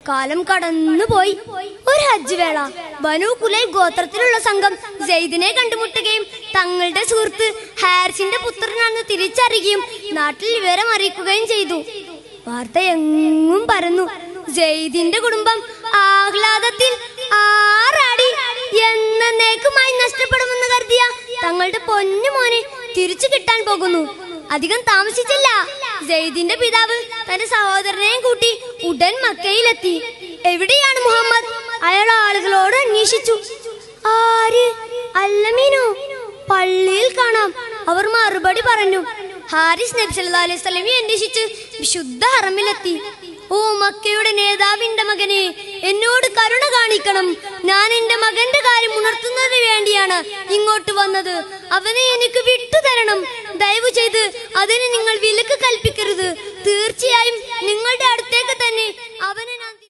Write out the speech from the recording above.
കാലം കടന്നുപോയി. ഒരു ഹജ്ജ് വേള ബനു കുലൈ ഗോത്രത്തിലുള്ള സംഘം സെയ്ദിനെ കണ്ടുമുട്ടുകയും തങ്ങളുടെ സുഹൃത്ത് ഹാരിസിന്റെ പുത്രനാണെന്ന് തിരിച്ചറിയുകയും നാട്ടിൽ വിവരം അറിയിക്കുകയും ചെയ്തു. വാർത്ത എങ്ങും പരന്നു. സെയ്ദിന്റെ കുടുംബം ആഹ്ലാദത്തിൽ ആറാടി. എന്നേക്കുമായി നഷ്ടപ്പെടുമെന്ന് കരുതിയ തങ്ങളുടെ പൊന്നുമോനെ തിരിച്ചു കിട്ടാൻ പോകുന്നു. അധികം താമസിച്ചില്ല. സെയ്ദിന്റെ പിതാവ് തന്റെ സഹോദരനെയും കൂട്ടി ഉടൻ മക്കയിലെത്തി. എവിടെയാണ് മുഹമ്മദ്? അയാൾ ആളുകളോട് അന്വേഷിച്ചു. ആര്? അല്ലമീനോ? പള്ളിയിൽ കാണാം. അവർ മറുപടി പറഞ്ഞു. ഹാരിസ് നബി സല്ലല്ലാഹു അലൈഹി വസല്ലമയെ അന്വേഷിച്ച് വിശുദ്ധ ഹറമിലെത്തി. ഓ മക്കയുടെ നേതാവിന്റെ മകനെ, എന്നോട് കരുണ കാണിക്കണം. ഞാൻ എന്റെ മകന്റെ കാര്യം ഉണർത്തുന്നതിന് വേണ്ടിയാണ് ഇങ്ങോട്ട് വന്നത്. അവനെ എനിക്ക് വിട്ടുതരണം. ദയവ് ചെയ്ത് അതിന് നിങ്ങൾ വിലക്ക് കൽപ്പിക്കരുത്. തീർച്ചയായും നിങ്ങളുടെ അടുത്തേക്ക് തന്നെ അവനെ